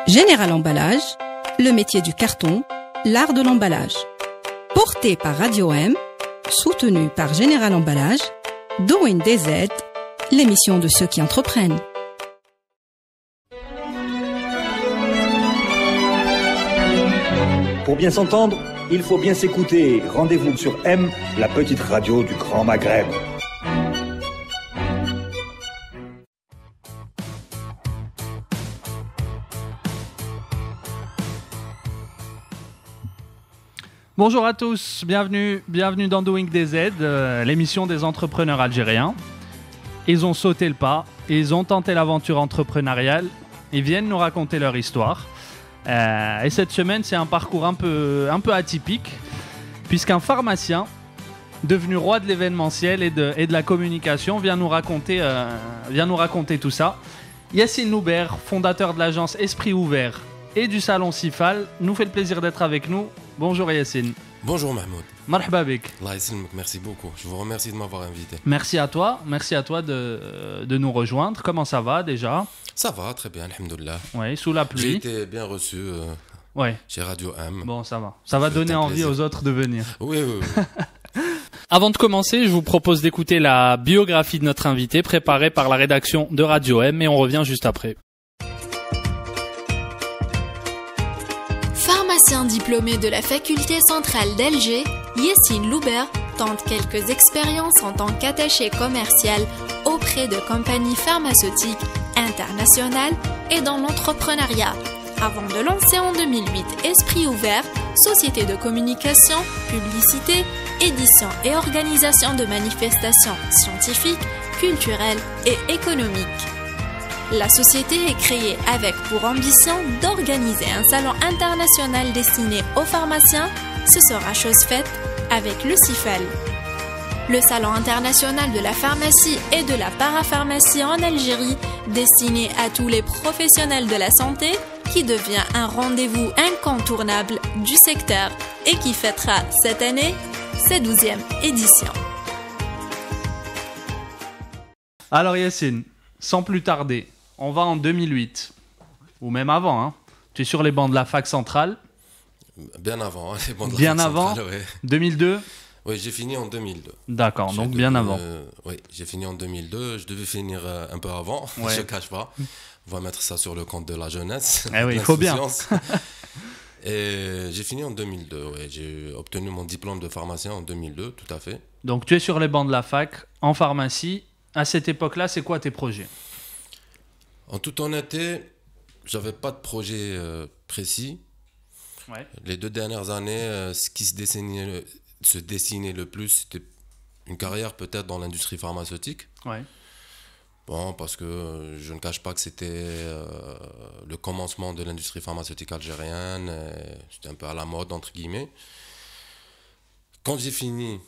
Général Emballage, le métier du carton, l'art de l'emballage. Porté par Radio M, soutenu par Général Emballage, Doing DZ, l'émission de ceux qui entreprennent. Pour bien s'entendre, il faut bien s'écouter. Rendez-vous sur M, la petite radio du Grand Maghreb. Bonjour à tous, bienvenue dans Doing DZ, l'émission des entrepreneurs algériens. Ils ont sauté le pas, ils ont tenté l'aventure entrepreneuriale, ils viennent nous raconter leur histoire. Et cette semaine, c'est un parcours un peu atypique, puisqu'un pharmacien, devenu roi de l'événementiel et de la communication, vient nous raconter tout ça. Yassine Loubert, fondateur de l'agence Esprit Ouvert et du salon Sifal, nous fait le plaisir d'être avec nous. Bonjour Yassine. Bonjour Mahmoud. Marhaba bik. Allah yaslimik, merci beaucoup. Je vous remercie de m'avoir invité. Merci à toi de nous rejoindre. Comment ça va déjà ? Ça va, très bien, alhamdoulilah. Oui, sous la pluie. J'ai été bien reçu chez Radio M. Bon, ça va. Ça va donner envie aux autres de venir. Oui. Avant de commencer, je vous propose d'écouter la biographie de notre invité préparée par la rédaction de Radio M et on revient juste après. Pharmacien diplômé de la faculté centrale d'Alger, Yassine Loubert tente quelques expériences en tant qu'attaché commercial auprès de compagnies pharmaceutiques internationales et dans l'entrepreneuriat, avant de lancer en 2008 Esprit Ouvert, société de communication, publicité, édition et organisation de manifestations scientifiques, culturelles et économiques. La société est créée avec pour ambition d'organiser un salon international destiné aux pharmaciens. Ce sera chose faite avec le Sifal. Le salon international de la pharmacie et de la parapharmacie en Algérie, destiné à tous les professionnels de la santé, qui devient un rendez-vous incontournable du secteur et qui fêtera cette année sa 12e édition. Alors Yassine, sans plus tarder, on va en 2008, ou même avant, hein. Tu es sur les bancs de la fac centrale. Bien avant, les bancs de la bien fac avant, centrale, ouais. 2002. Oui, j'ai fini en 2002. D'accord, donc bien avant. Oui, j'ai fini en 2002. Je devais finir un peu avant, ouais. Je ne cache pas. On va mettre ça sur le compte de la jeunesse. Eh oui, il faut bien. Et j'ai fini en 2002, ouais. J'ai obtenu mon diplôme de pharmacien en 2002, tout à fait. Donc tu es sur les bancs de la fac, en pharmacie. À cette époque-là, c'est quoi tes projets ? En toute honnêteté, j'avais pas de projet précis. Ouais. Les 2 dernières années, ce qui se dessinait le plus, c'était une carrière peut-être dans l'industrie pharmaceutique. Ouais. Bon, parce que je ne cache pas que c'était le commencement de l'industrie pharmaceutique algérienne. C'était un peu à la mode, entre guillemets. Quand j'ai fini,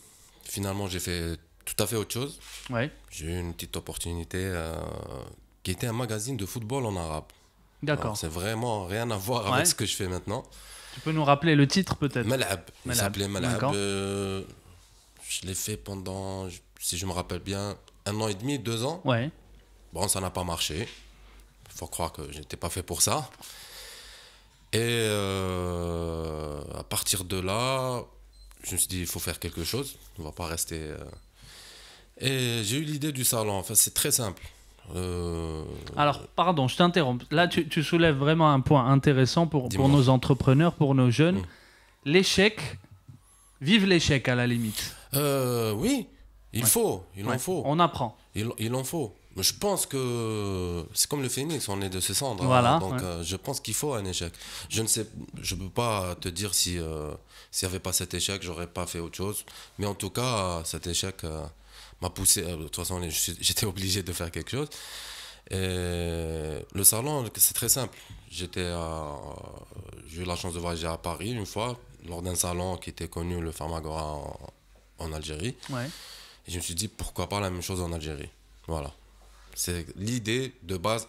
finalement, j'ai fait tout à fait autre chose. Ouais. J'ai eu une petite opportunité qui était un magazine de football en arabe. D'accord. Alors, c'est vraiment rien à voir avec ce que je fais maintenant. Tu peux nous rappeler le titre peut-être ? Malab. Il s'appelait Malab. Je l'ai fait pendant, si je me rappelle bien, 1 an et demi, 2 ans. Ouais. Bon, ça n'a pas marché. Il faut croire que je n'étais pas fait pour ça. Et à partir de là, je me suis dit, il faut faire quelque chose. On ne va pas rester... Et j'ai eu l'idée du salon. Enfin, c'est très simple. Alors, pardon, je t'interromps. Là, tu soulèves vraiment un point intéressant pour nos entrepreneurs, pour nos jeunes. L'échec, vive l'échec à la limite. Oui, il en faut. On apprend. Il en faut. Mais je pense que c'est comme le phénix, on est de ses cendres. Voilà, hein, donc je pense qu'il faut un échec. Je ne peux pas te dire s'il n'y avait pas cet échec, j'aurais pas fait autre chose. Mais en tout cas, cet échec m'a poussé. De toute façon, j'étais obligé de faire quelque chose. Et le salon, c'est très simple. J'ai eu la chance de voyager à Paris une fois, lors d'un salon qui était connu, le Pharmagora en Algérie. Ouais. Et je me suis dit, pourquoi pas la même chose en Algérie ? Voilà. C'est l'idée de base,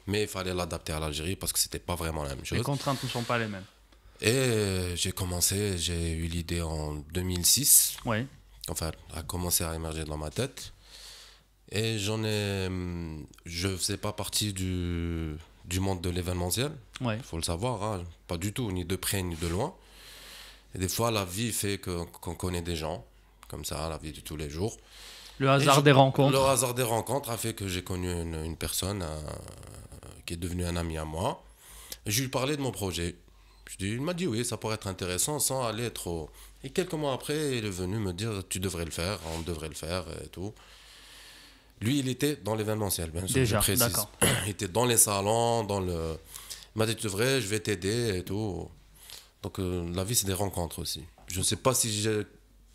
mais il fallait l'adapter à l'Algérie parce que c'était pas vraiment la même chose. Les contraintes ne sont pas les mêmes. Et j'ai eu l'idée en 2006. Ouais. Enfin, a commencé à émerger dans ma tête. Et je faisais pas partie du monde de l'événementiel. Ouais. Il faut le savoir, hein, pas du tout, ni de près ni de loin. Et des fois, la vie fait qu'on connaît des gens, comme ça, la vie de tous les jours. Le hasard des rencontres. Le hasard des rencontres a fait que j'ai connu une personne qui est devenue un ami à moi. Et je lui parlais de mon projet. Il m'a dit oui, ça pourrait être intéressant sans aller trop. Et quelques mois après, il est venu me dire tu devrais le faire, on devrait le faire et tout. Lui, il était dans l'événementiel, bien sûr, Déjà, je précise. d'accord. Il était dans les salons, il m'a dit tu devrais, je vais t'aider et tout. Donc la vie, c'est des rencontres aussi. Je ne sais pas si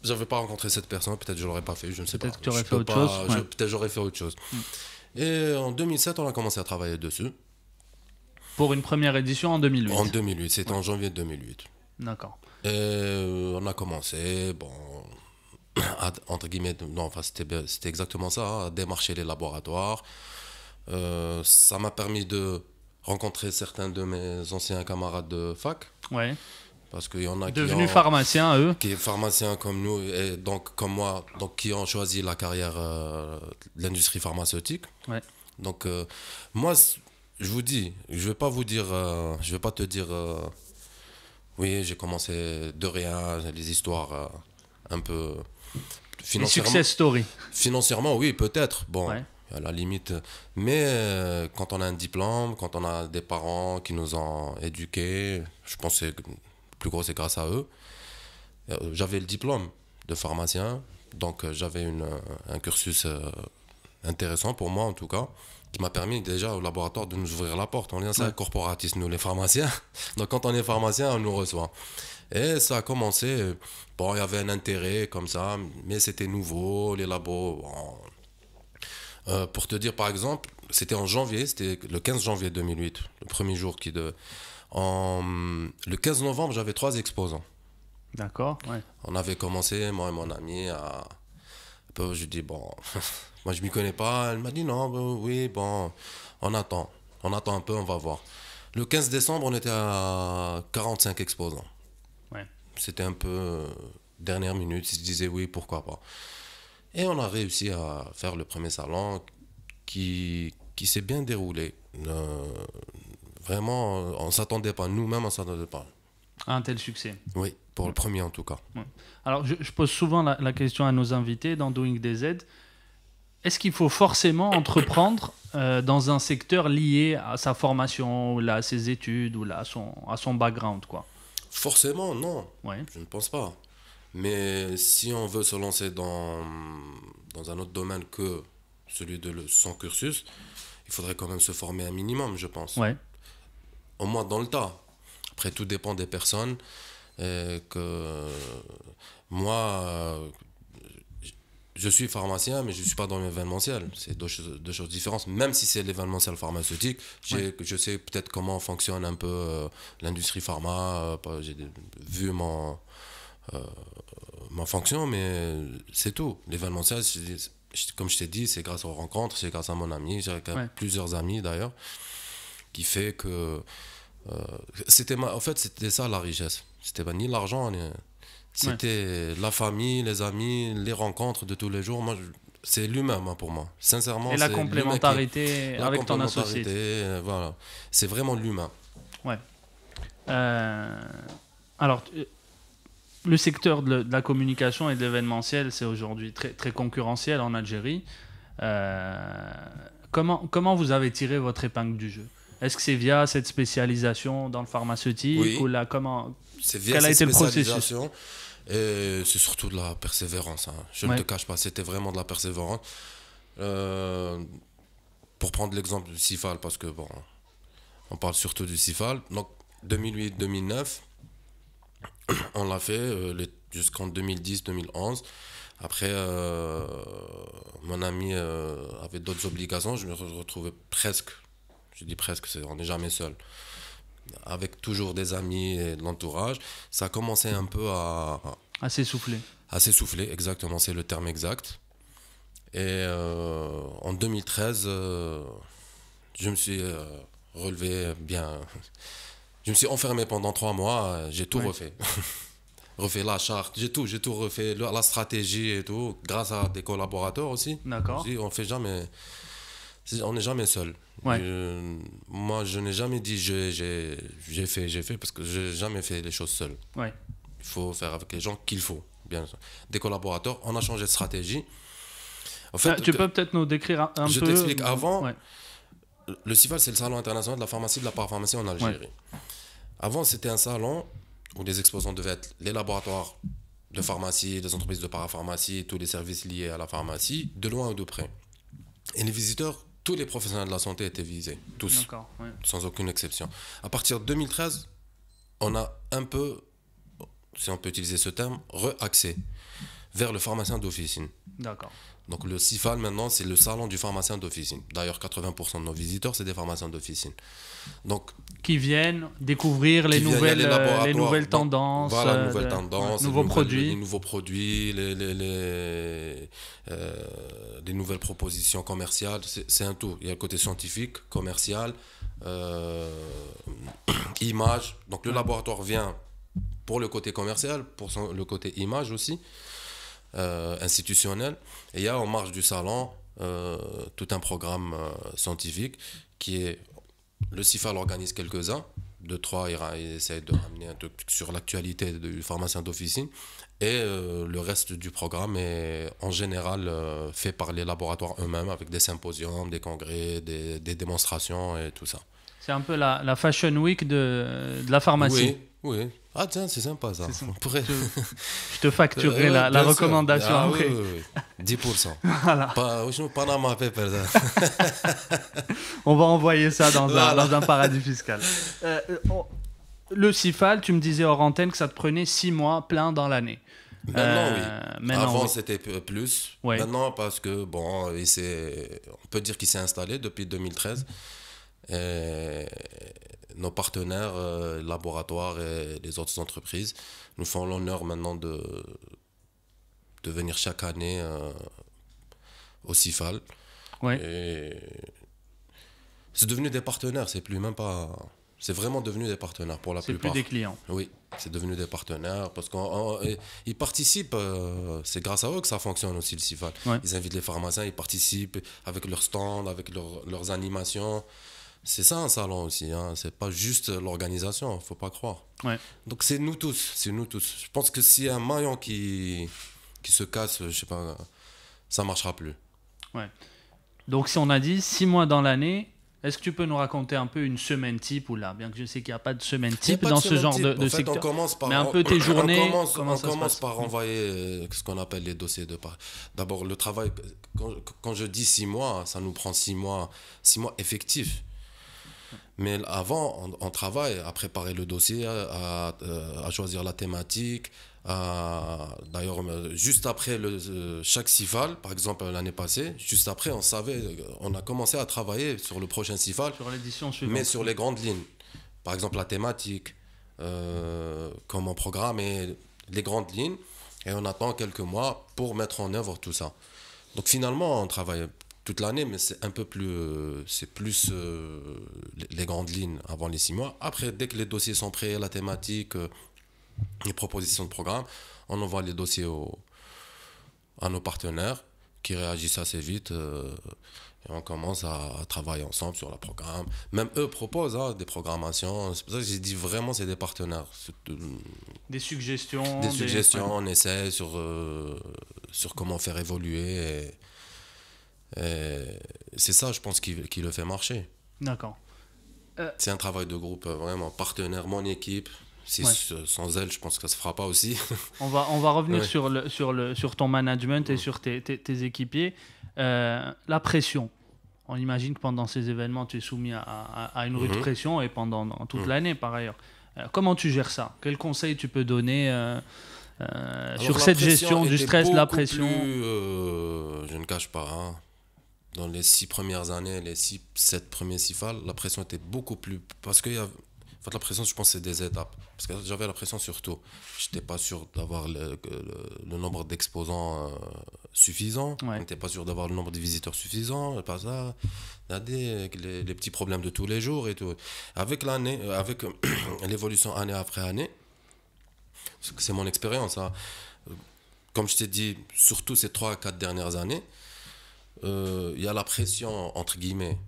j'avais pas rencontré cette personne, peut-être je l'aurais pas fait, je ne sais pas. Peut-être que tu aurais fait autre chose. Ouais. Peut-être j'aurais fait autre chose. Et en 2007, on a commencé à travailler dessus. Pour une première édition en 2008. En 2008, c'était en janvier 2008. D'accord. Et on a commencé, bon, entre guillemets, non, enfin c'était exactement ça, hein, à démarcher les laboratoires. Ça m'a permis de rencontrer certains de mes anciens camarades de fac. Ouais. Parce qu'il y en a devenus pharmaciens, eux. Qui sont pharmaciens comme nous, et donc comme moi, donc qui ont choisi la carrière de l'industrie pharmaceutique. Ouais. Donc moi, je vous dis, je vais pas te dire, oui, j'ai commencé de rien, les histoires un peu financièrement. Les success stories. Financièrement, oui, peut-être. Bon. Ouais. À la limite, mais quand on a un diplôme, quand on a des parents qui nous ont éduqués, je pense que le plus gros c'est grâce à eux. J'avais le diplôme de pharmacien, donc j'avais un cursus intéressant pour moi en tout cas, qui m'a permis déjà au laboratoire de nous ouvrir la porte. On est assez corporatistes nous les pharmaciens, donc quand on est pharmacien on nous reçoit. Et ça a commencé, bon il y avait un intérêt comme ça, mais c'était nouveau, les labos... Bon, pour te dire par exemple, c'était en janvier, c'était le 15 janvier 2008, le premier jour le 15 novembre, j'avais 3 exposants. D'accord, ouais. On avait commencé, moi et mon ami, je lui dis, bon, moi je m'y connais pas. Elle m'a dit, non, oui, bon, on attend un peu, on va voir. Le 15 décembre, on était à 45 exposants. Ouais. C'était un peu dernière minute, ils se disaient, oui, pourquoi pas. Et on a réussi à faire le premier salon qui s'est bien déroulé. Vraiment, on ne s'attendait pas. Nous-mêmes, on ne s'attendait pas. À un tel succès. Oui, pour le premier en tout cas. Ouais. Alors, je pose souvent la question à nos invités dans Doing DZ. Est-ce qu'il faut forcément entreprendre dans un secteur lié à sa formation, ou à ses études, ou à son background, quoi? Forcément, non. Ouais. Je ne pense pas. Mais si on veut se lancer dans un autre domaine que celui de son cursus, il faudrait quand même se former un minimum, je pense. Ouais. Au moins dans le tas. Après, tout dépend des personnes. Moi, je suis pharmacien, mais je ne suis pas dans l'événementiel. C'est deux choses différentes. Même si c'est l'événementiel pharmaceutique, je sais peut-être comment fonctionne un peu l'industrie pharma. J'ai vu ma fonction, mais c'est tout. L'événementiel, comme je t'ai dit, c'est grâce aux rencontres, c'est grâce à mon ami, j'ai plusieurs amis d'ailleurs, qui fait que en fait c'était ça la richesse. C'était pas ni l'argent, c'était la famille, les amis, les rencontres de tous les jours. Moi, c'est l'humain, pour moi. Sincèrement, et la complémentarité avec ton associé. Voilà, c'est vraiment l'humain. Ouais. Alors. Le secteur de la communication et de l'événementiel, c'est aujourd'hui très, très concurrentiel en Algérie. Comment vous avez tiré votre épingle du jeu? Est-ce que c'est via cette spécialisation dans le pharmaceutique? Oui. Ou C'est via quel a cette été le processus? spécialisation. Et c'est surtout de la persévérance. Hein. Je ne te cache pas, c'était vraiment de la persévérance. Pour prendre l'exemple du CIFAL, parce que bon, on parle surtout du CIFAL. Donc 2008-2009. On l'a fait jusqu'en 2010-2011. Après, mon ami avait d'autres obligations. Je me retrouvais presque, je dis presque, on n'est jamais seul. Avec toujours des amis et de l'entourage. Ça a commencé un peu à s'essouffler. À s'essouffler, exactement, c'est le terme exact. Et en 2013, je me suis relevé bien... Je me suis enfermé pendant 3 mois, j'ai tout refait. Refait la charte, j'ai tout refait, la stratégie et tout, grâce à des collaborateurs aussi. D'accord. On fait jamais On n'est jamais seul. Ouais. Moi, je n'ai jamais dit j'ai fait, parce que je n'ai jamais fait les choses seul. Ouais. Il faut faire avec les gens qu'il faut. Bien sûr. Des collaborateurs, on a changé de stratégie. En fait, Tu peux peut-être nous décrire un peu. Je t'explique. Avant, Ouais. le CIFAL, c'est le salon international de la pharmacie et de la parapharmacie en Algérie. Ouais. Avant, c'était un salon où les exposants devaient être les laboratoires de pharmacie, les entreprises de parapharmacie, tous les services liés à la pharmacie, de loin ou de près. Et les visiteurs, tous les professionnels de la santé étaient visés, tous, D'accord, ouais. sans aucune exception. À partir de 2013, on a un peu, si on peut utiliser ce terme, re-axé vers le pharmacien d'officine. D'accord. Donc le CIFAL maintenant, c'est le salon du pharmacien d'officine. D'ailleurs, 80% de nos visiteurs, c'est des pharmaciens d'officine. Donc, qui viennent découvrir les nouvelles tendances, voilà, les nouvelles tendances, nouveaux produits. Les nouveaux produits, les nouvelles propositions commerciales. C'est un tout. Il y a le côté scientifique, commercial, image. Donc le laboratoire vient pour le côté commercial, pour le côté image aussi. Institutionnel, et il y a en marge du salon tout un programme scientifique qui est le CIFAL organise quelques-uns, 2-3 il essaie de ramener un truc sur l'actualité du pharmacien d'officine, et le reste du programme est en général fait par les laboratoires eux-mêmes avec des symposiums, des congrès, des démonstrations et tout ça. C'est un peu la Fashion Week de la pharmacie. Oui. Ah tiens, c'est sympa ça. On pourrait... Je te facturerai la recommandation après. Oui. 10%. Voilà. Panama Papers. On va envoyer ça dans un paradis fiscal. Le CIFAL, tu me disais hors antenne que ça te prenait 6 mois plein dans l'année. Maintenant, oui. Avant, c'était plus. Ouais. Maintenant, parce que, bon, on peut dire qu'il s'est installé depuis 2013. Et nos partenaires, laboratoires et les autres entreprises nous font l'honneur maintenant de venir chaque année au CIFAL. Ouais. Et c'est devenu des partenaires, c'est vraiment devenu des partenaires pour la plupart. C'est plus des clients. Oui, c'est devenu des partenaires parce qu'ils participent, c'est grâce à eux que ça fonctionne aussi le CIFAL. Ouais. Ils invitent les pharmaciens, ils participent avec leurs stands, avec leurs animations. C'est ça un salon aussi, hein. C'est pas juste l'organisation, faut pas croire. Ouais. Donc c'est nous tous. Je pense que s'il y a un maillon qui se casse, je sais pas, ça marchera plus. Ouais. Donc si on a dit 6 mois dans l'année, est-ce que tu peux nous raconter un peu une semaine type ou là, bien que je sais qu'il n'y a pas de semaine type dans ce genre de secteur, mais un peu tes journées. On commence par envoyer ce qu'on appelle les dossiers de part. D'abord le travail. Quand je dis 6 mois, ça nous prend 6 mois effectifs. Mais avant, on travaille à préparer le dossier, à choisir la thématique. D'ailleurs, juste après chaque CIFAL, par exemple l'année passée, juste après, on a commencé à travailler sur le prochain CIFAL. Sur l'édition suivante. Mais sur les grandes lignes. Par exemple, la thématique, comment programmer les grandes lignes. Et on attend quelques mois pour mettre en œuvre tout ça. Donc finalement, on travaille toute l'année, mais c'est un peu plus, les grandes lignes avant les 6 mois. Après, dès que les dossiers sont prêts, la thématique, les propositions de programme, on envoie les dossiers à nos partenaires qui réagissent assez vite et on commence à travailler ensemble sur le programme. Même eux proposent des programmations. C'est pour ça que j'ai dit vraiment c'est des partenaires. Des suggestions. On essaie sur comment faire évoluer. Et c'est ça, je pense, qui le fait marcher. D'accord. C'est un travail de groupe, vraiment. Partenaire, mon équipe. Sans elle, je pense que ça se fera pas aussi. On va revenir sur ton management et sur tes équipiers. La pression. On imagine que pendant ces événements, tu es soumis à une rude pression et pendant toute l'année, par ailleurs. Comment tu gères ça? Quels conseils tu peux donner sur cette gestion du stress, la pression? Je ne cache pas. Dans les 6 premières années, les 7 premiers CIFAL, la pression était beaucoup plus... Parce que la pression, je pense, c'est des étapes. Parce que j'avais la pression sur tout. Je n'étais pas sûr d'avoir le nombre d'exposants suffisant. Ouais. Je n'étais pas sûr d'avoir le nombre de visiteurs suffisant. Pas ça. Les petits problèmes de tous les jours et tout. Avec l'année, avec l'évolution année après année, c'est mon expérience. Comme je t'ai dit, surtout ces 3 à 4 dernières années, il y a la pression, entre guillemets,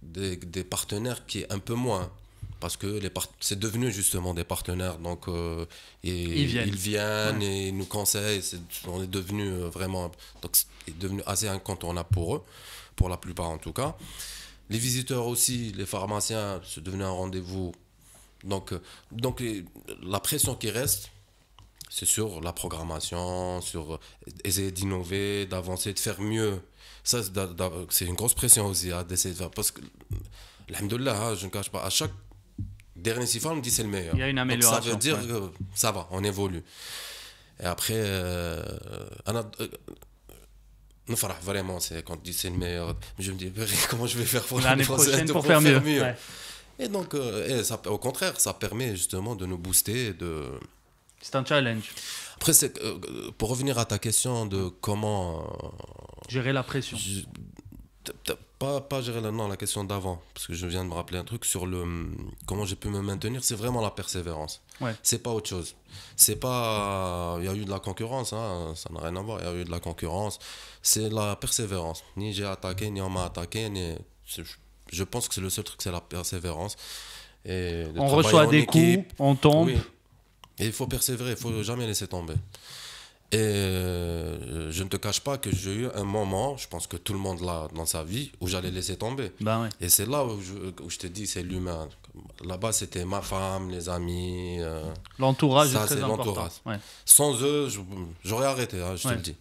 des partenaires qui est un peu moins. Parce que c'est devenu justement des partenaires, donc ils viennent et ils nous conseillent. On est devenu vraiment, donc c'est devenu assez incontournable pour eux, pour la plupart en tout cas. Les visiteurs aussi, les pharmaciens, c'est devenu un rendez-vous. Donc la pression qui reste, c'est sur la programmation, sur essayer d'innover, d'avancer, de faire mieux. Ça, c'est une grosse pression aussi d'essayer de faire. Parce que, alhamdoulilah, je ne cache pas, à chaque dernier sifal, on me dit c'est le meilleur. Il y a une amélioration. Donc, ça veut dire que ça va, on évolue. Et après, vraiment, c'est quand on dit c'est le meilleur, je me dis comment je vais faire pour l'année prochaine pour faire mieux. Ouais. Et donc, ça, au contraire, ça permet justement de nous booster. C'est un challenge. Après, pour revenir à ta question de comment gérer la pression. Pas gérer la question d'avant, parce que je viens de me rappeler un truc sur comment j'ai pu me maintenir, c'est vraiment la persévérance. Ouais. C'est pas autre chose. C'est pas, il y a eu de la concurrence, hein, ça n'a rien à voir, il y a eu de la concurrence. C'est la persévérance. Ni j'ai attaqué, ni on m'a attaqué, je pense que c'est le seul truc, c'est la persévérance. Et on reçoit des coups, on tombe. Oui. Et il faut persévérer, il faut jamais laisser tomber. Et je ne te cache pas que j'ai eu un moment, je pense que tout le monde l'a dans sa vie, où j'allais laisser tomber. Ben ouais. Et c'est là où je te dis, c'est l'humain. Là-bas, c'était ma femme, les amis. L'entourage ça, est très important. L'entourage. Ouais. Sans eux, j'aurais arrêté, hein, je te le dis.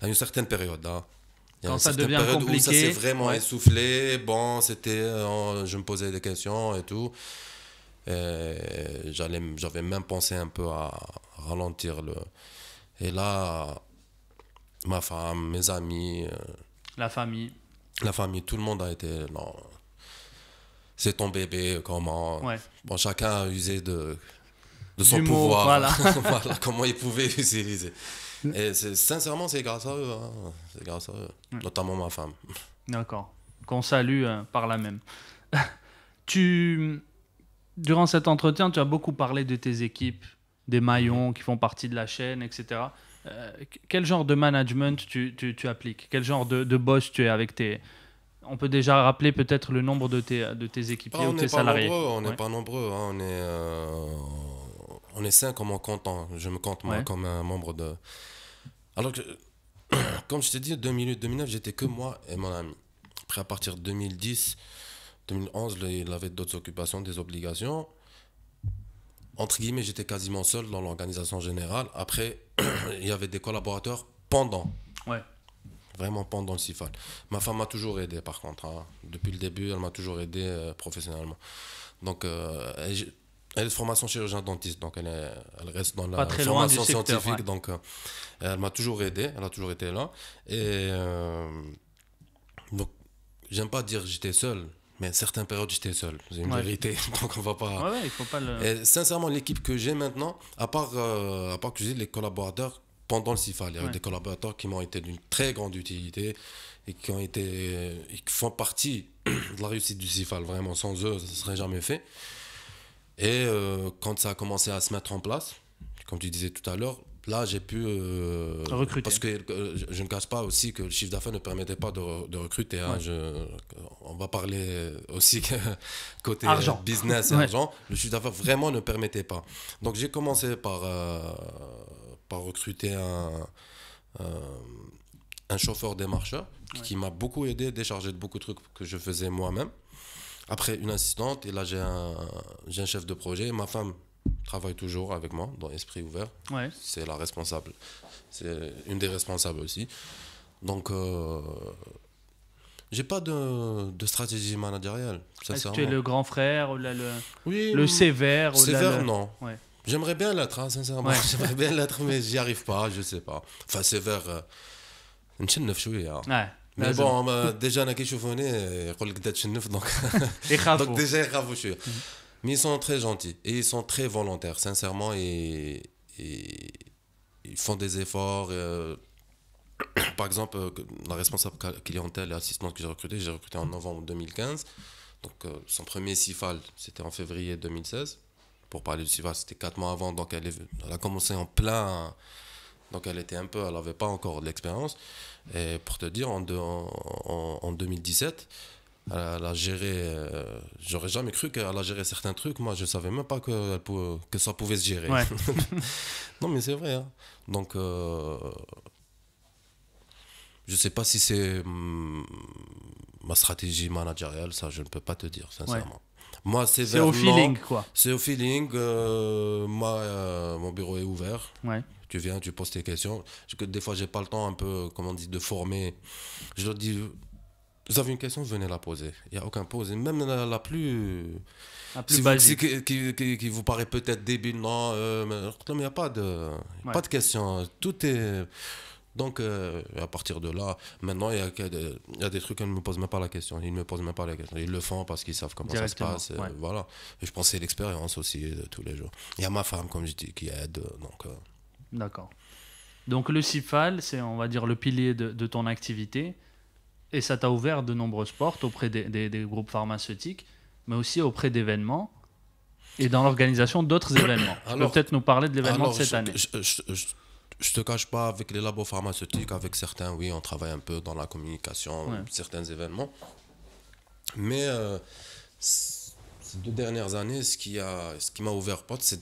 À une certaine période. Hein. Quand ça devient compliqué. Où ça s'est vraiment essoufflé. Bon, je me posais des questions et tout. Et j'avais même pensé un peu à ralentir Et là, ma femme, mes amis... La famille, tout le monde a été... Non, c'est ton bébé, comment... Ouais. Bon, chacun a usé de son pouvoir. Voilà. Voilà, comment il pouvait utiliser. Et sincèrement, c'est grâce à eux. Hein. C'est grâce à eux, notamment ma femme. D'accord. Qu'on salue par là même. Durant cet entretien, tu as beaucoup parlé de tes équipes, des maillons qui font partie de la chaîne, etc. Quel genre de management tu appliques? Quel genre de boss tu es avec tes... On peut déjà rappeler peut-être le nombre de tes équipiers ou tes salariés. On n'est pas nombreux. Hein. On est 5 comme on compte. Je me compte moi comme un membre de... Alors que, comme je t'ai dit, 2008-2009, j'étais que moi et mon ami. Après, à partir de 2010... 2011, il avait d'autres occupations, des obligations. Entre guillemets, j'étais quasiment seul dans l'organisation générale. Après, il y avait des collaborateurs pendant. Ouais. Vraiment pendant le CIFAL. Ma femme m'a toujours aidé, par contre. Hein. Depuis le début, elle m'a toujours aidé professionnellement. Donc, elle est de formation chirurgien-dentiste. Donc, elle reste dans la formation scientifique. Ouais. Donc, elle m'a toujours aidé. Elle a toujours été là. Et donc, j'aime pas dire j'étais seul. Mais certaines périodes, j'étais seul. C'est une vérité. Donc, on va pas... il faut pas le... Et sincèrement, l'équipe que j'ai maintenant, à part que j'ai les collaborateurs pendant le CIFAL, il y a eu des collaborateurs qui m'ont été d'une très grande utilité et qui font partie de la réussite du CIFAL. Vraiment, sans eux, ça ne serait jamais fait. Et quand ça a commencé à se mettre en place, comme tu disais tout à l'heure, là, j'ai pu recruter. Parce que je ne cache pas aussi que le chiffre d'affaires ne permettait pas de recruter. Hein. On va parler aussi côté argent. Business et argent. Le chiffre d'affaires vraiment ne permettait pas. Donc, j'ai commencé par recruter un chauffeur démarcheur qui m'a beaucoup aidé, déchargé de beaucoup de trucs que je faisais moi-même. Après, une assistante. Et là, j'ai un chef de projet. Ma femme travaille toujours avec moi dans Esprit Ouvert. Ouais. C'est la responsable. C'est une des responsables aussi. Donc, j'ai pas de stratégie managériale. Est-ce que tu es le grand frère ou oui, le sévère? Sévère, non. Ouais. J'aimerais bien l'être, hein, sincèrement. Ouais. J'aimerais bien l'être, mais j'y arrive pas, je sais pas. Enfin, sévère, mais bon, déjà, on a quelque chose donc déjà, mais ils sont très gentils et ils sont très volontaires, sincèrement, et ils font des efforts. Par exemple, la responsable clientèle et assistante que j'ai recrutée en novembre 2015. Donc, son premier CIFAL, c'était en février 2016. Pour parler du CIFAL, c'était 4 mois avant. Donc, elle a commencé en plein Donc elle n'avait pas encore de l'expérience. Et pour te dire, en 2017, elle a géré. J'aurais jamais cru qu'elle a géré certains trucs. Moi, je savais même pas que ça pouvait se gérer. Ouais. Non, mais c'est vrai. Hein. Donc, je sais pas si c'est ma stratégie managériale, ça, je ne peux pas te dire, sincèrement. Moi, c'est au feeling, quoi. C'est au feeling. Moi, mon bureau est ouvert. Ouais. Tu viens, tu poses tes questions. Des fois, j'ai pas le temps un peu, comme on dit, de former. Je leur dis, vous avez une question, venez la poser. Il n'y a aucun pause. Et même la plus basique. Qui vous paraît peut-être débile, non, mais il n'y a pas de question. Tout est... Donc, à partir de là, maintenant, il y a des trucs qu'ils ne me posent même pas la question. Ils ne me posent même pas la question. Ils le font parce qu'ils savent comment ça se passe. Voilà. Et je pense que c'est l'expérience aussi de tous les jours. Il y a ma femme, comme je dis, qui aide. D'accord. Donc, le CIFAL, c'est, on va dire, le pilier de ton activité. Et ça t'a ouvert de nombreuses portes auprès des groupes pharmaceutiques, mais aussi auprès d'événements et dans l'organisation d'autres événements. Tu peux peut-être nous parler de l'événement de cette année. Je te cache pas, avec les labos pharmaceutiques, avec certains, oui, on travaille un peu dans la communication, certains événements. Mais ces 2 dernières années, ce qui m'a ouvert porte,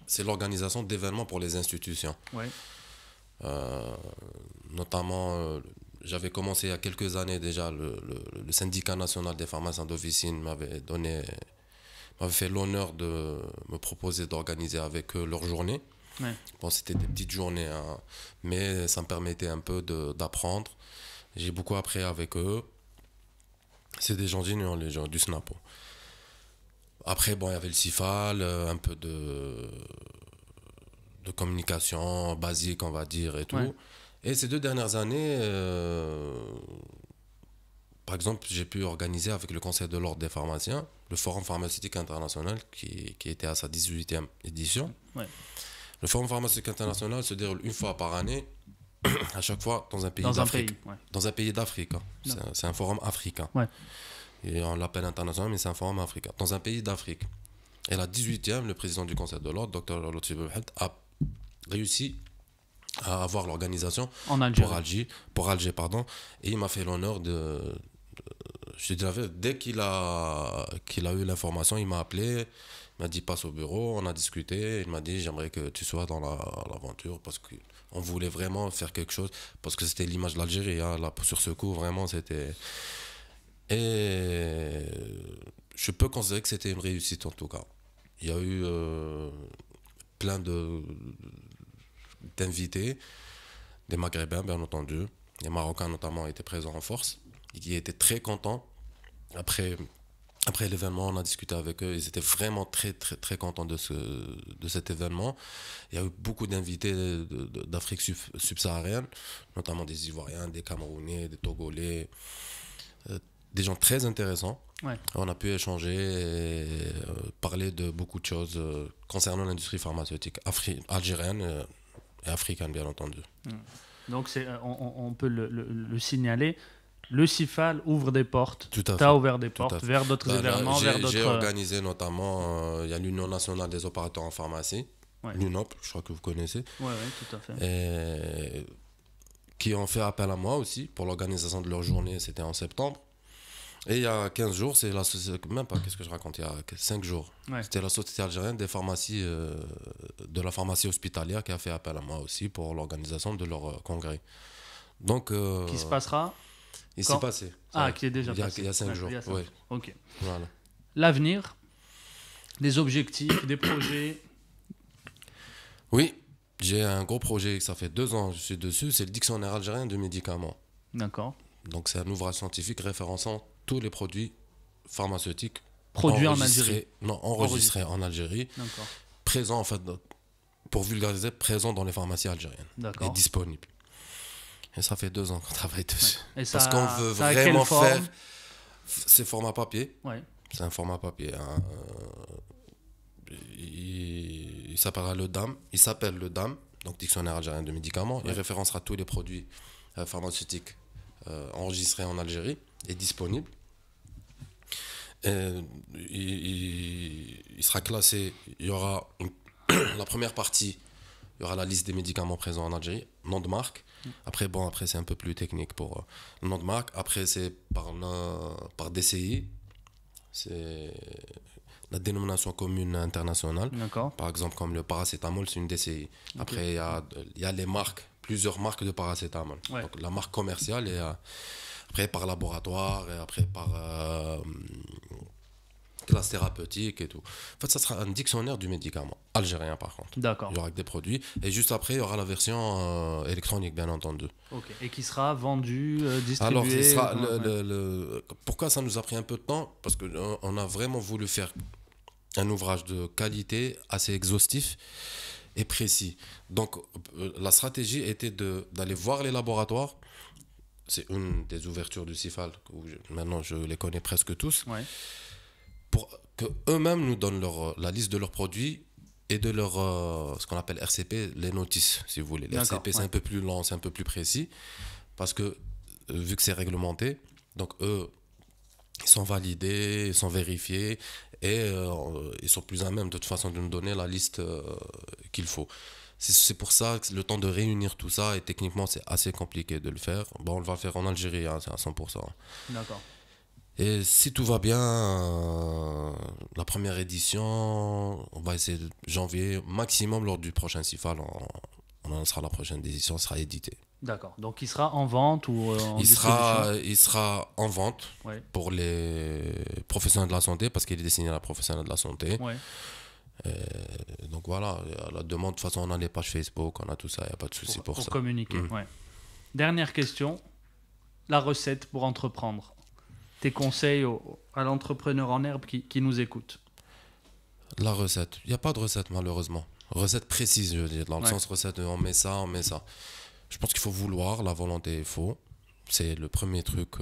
c'est l'organisation d'événements pour les institutions. Ouais. Notamment, j'avais commencé il y a quelques années déjà, le syndicat national des pharmaciens d'officine m'avait fait l'honneur de me proposer d'organiser avec eux leur journée. Ouais. Bon, c'était des petites journées, hein, mais ça me permettait un peu d'apprendre. J'ai beaucoup appris avec eux. C'est des gens géniaux, les gens du SNAPO. Après, bon, il y avait le CIFAL, un peu de communication basique, on va dire, et tout. Ouais. Et ces 2 dernières années, par exemple, j'ai pu organiser avec le Conseil de l'Ordre des pharmaciens le Forum pharmaceutique international qui était à sa 18e édition. Ouais. Le Forum pharmaceutique international se déroule une fois par année, à chaque fois dans un pays d'Afrique. Dans un pays d'Afrique. Hein. C'est un forum africain. Ouais. Et on l'appelle international, mais c'est un forum africain. Dans un pays d'Afrique. Et la 18e, le président du Conseil de l'Ordre, Dr Lotfi Belhed, a réussi à avoir l'organisation pour Alger. Et il m'a fait l'honneur je te dirais, dès qu'il a eu l'information, il m'a appelé. Il m'a dit passe au bureau, on a discuté, il m'a dit j'aimerais que tu sois dans l'aventure parce qu'on voulait vraiment faire quelque chose, parce que c'était l'image de l'Algérie, hein, là, sur ce coup vraiment c'était... Et je peux considérer que c'était une réussite en tout cas. Il y a eu plein d'invités, des Maghrébins bien entendu, les Marocains notamment étaient présents en force, et qui étaient très contents. Après l'événement, on a discuté avec eux. Ils étaient vraiment très, très, très contents de cet événement. Il y a eu beaucoup d'invités d'Afrique subsaharienne, notamment des Ivoiriens, des Camerounais, des Togolais, des gens très intéressants. Ouais. On a pu échanger et parler de beaucoup de choses concernant l'industrie pharmaceutique algérienne et africaine, bien entendu. Donc, on peut le signaler. Le CIFAL ouvre des portes. Tu as ouvert des portes vers d'autres événements, vers d'autres... J'ai organisé notamment, il y a l'Union nationale des opérateurs en pharmacie, l'UNOP, je crois que vous connaissez. Oui, tout à fait. Et qui ont fait appel à moi aussi pour l'organisation de leur journée, c'était en septembre. Et il y a 15 jours, c'est la société, même pas, qu'est-ce que je raconte, il y a 5 jours, c'était la Société algérienne des pharmacies, de la pharmacie hospitalière qui a fait appel à moi aussi pour l'organisation de leur congrès. Donc, qui se passera il s'est passé. Qui est déjà passé. Il y a 5 jours. Oui. Ok. Voilà. L'avenir, des objectifs, des projets. Oui, j'ai un gros projet, ça fait 2 ans que je suis dessus, c'est le dictionnaire algérien de médicaments. D'accord. Donc c'est un ouvrage scientifique référençant tous les produits pharmaceutiques produits en Algérie. Non, enregistrés en Algérie. D'accord. Présents, en fait, pour vulgariser, présents dans les pharmacies algériennes. D'accord. Et disponibles. Et ça fait 2 ans qu'on travaille dessus. Et parce qu'on veut vraiment faire... C'est format papier. Ouais. C'est un format papier. Hein. Il s'appellera le DAM. Il s'appelle le DAM, donc Dictionnaire algérien de médicaments. Il référencera tous les produits pharmaceutiques enregistrés en Algérie et disponibles. Et il sera classé. Il y aura la première partie il y aura la liste des médicaments présents en Algérie, nom de marque. Après, c'est un peu plus technique pour le nom de marque. Après, c'est par DCI, c'est la dénomination commune internationale. D'accord. Par exemple, comme le paracétamol, c'est une DCI. Après, il y a les marques, plusieurs marques de paracétamol. Ouais. Donc, la marque commerciale, et après par laboratoire, et après par classe thérapeutique et tout. En fait, ça sera un dictionnaire du médicament, algérien par contre. D'accord. Il y aura que des produits. Et juste après, il y aura la version électronique, bien entendu. Ok. Et qui sera vendu, distribué. Alors, il sera pourquoi ça nous a pris un peu de temps? Parce qu'on a vraiment voulu faire un ouvrage de qualité, assez exhaustif et précis. Donc, la stratégie était d'aller voir les laboratoires. C'est une des ouvertures du CIFAL, où maintenant je les connais presque tous. Ouais. Pour qu'eux-mêmes nous donnent la liste de leurs produits et de leur ce qu'on appelle RCP, les notices, si vous voulez. Les RCP, c'est un peu plus lent, c'est un peu plus précis, parce que vu que c'est réglementé, donc eux, ils sont validés, ils sont vérifiés, et ils sont plus à même de toute façon de nous donner la liste qu'il faut. C'est pour ça que le temps de réunir tout ça, et techniquement c'est assez compliqué de le faire. Bon, on va le faire en Algérie, hein, c'est à 100%. D'accord. Et si tout va bien, la première édition, on va essayer de janvier, maximum lors du prochain CIFAL, on lancera la prochaine édition, sera édité. D'accord. Donc il sera en vente ou en distribution? Il sera en vente, ouais, pour les professionnels de la santé, parce qu'il est destiné à la professionnelle de la santé. Ouais. Donc voilà, la demande, de toute façon on a les pages Facebook, on a tout ça, il n'y a pas de souci pour ça. Pour communiquer, ouais. Dernière question, la recette pour entreprendre. Tes conseils à l'entrepreneur en herbe qui nous écoute. La recette, il n'y a pas de recette malheureusement. Recette précise, je veux dire, dans le sens recette, on met ça. Je pense qu'il faut vouloir, la volonté il faut. C'est le premier truc.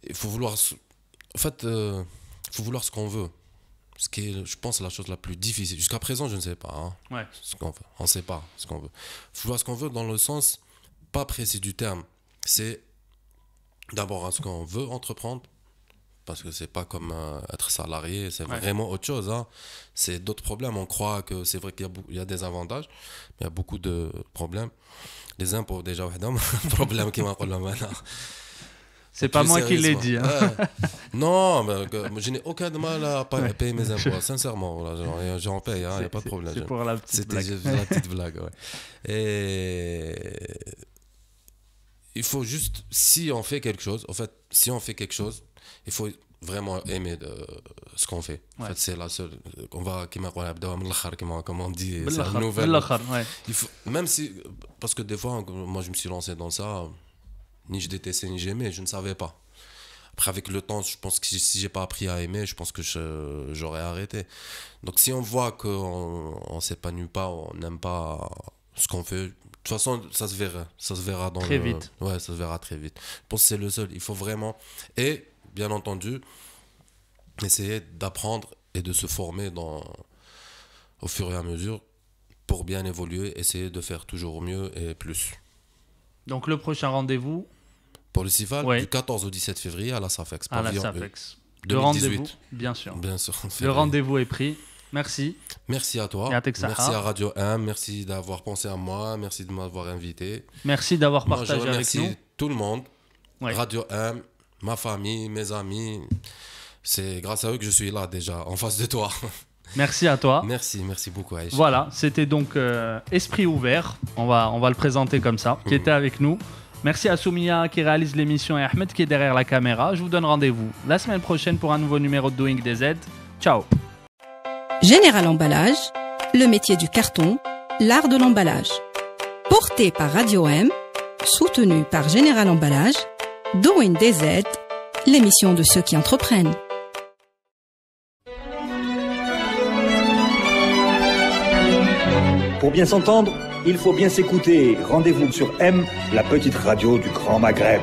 Il faut vouloir. En fait, il faut vouloir ce qu'on veut. Ce qui est, je pense, la chose la plus difficile. Jusqu'à présent, je ne sais pas. Hein, ouais. Ce qu'on veut. On ne sait pas ce qu'on veut. Il faut vouloir ce qu'on veut dans le sens pas précis du terme. C'est d'abord ce qu'on veut entreprendre. Parce que c'est pas comme être salarié, c'est vraiment autre chose. Hein. C'est d'autres problèmes. On croit que c'est vrai qu'il y a des avantages, mais il y a beaucoup de problèmes. Les impôts, déjà, problème qui m'a maintenant. C'est pas moi qui l'ai dit. Hein. Non, mais je n'ai aucun mal à payer mes impôts, sincèrement. Voilà, j'en paye, il n'y a pas de problème. C'est pour la petite blague. C'était la petite blague, ouais. Et il faut juste, si on fait quelque chose, il faut vraiment aimer ce qu'on fait. En fait, c'est la seule. On va, comme on dit, c'est la nouvelle. Il faut, même si, parce que des fois, moi je me suis lancé dans ça, ni je détestais ni j'aimais, je ne savais pas. Après, avec le temps, je pense que si j'ai pas appris à aimer, je pense que j'aurais arrêté. Donc, si on voit qu'on s'épanouit pas, on n'aime pas ce qu'on fait, de toute façon, ça se verra très vite. Ouais, ça se verra très vite. Je pense que c'est le seul. Il faut vraiment, et bien entendu, essayer d'apprendre et de se former au fur et à mesure pour bien évoluer, essayer de faire toujours mieux et plus. Donc, le prochain rendez-vous pour le CIFAL, du 14 au 17 février à la SAFEX. À la SAFEX. 2018. Le rendez-vous, bien sûr. Le rendez-vous est pris. Merci. Merci à toi. Merci à Radio 1. Merci d'avoir pensé à moi. Merci de m'avoir invité. Merci d'avoir partagé avec nous. Je remercie tout le monde. Radio 1, ma famille, mes amis. C'est grâce à eux que je suis là déjà, en face de toi. Merci à toi. Merci beaucoup Aïcha. Voilà, c'était donc Esprit Ouvert, on va le présenter comme ça, qui était avec nous. Merci à Soumia qui réalise l'émission et Ahmed qui est derrière la caméra. Je vous donne rendez-vous la semaine prochaine pour un nouveau numéro de Doing DZ. Ciao. Général Emballage, le métier du carton, l'art de l'emballage. Porté par Radio M, soutenu par Général Emballage, Doing DZ, l'émission de ceux qui entreprennent. Pour bien s'entendre, il faut bien s'écouter. Rendez-vous sur M, la petite radio du Grand Maghreb.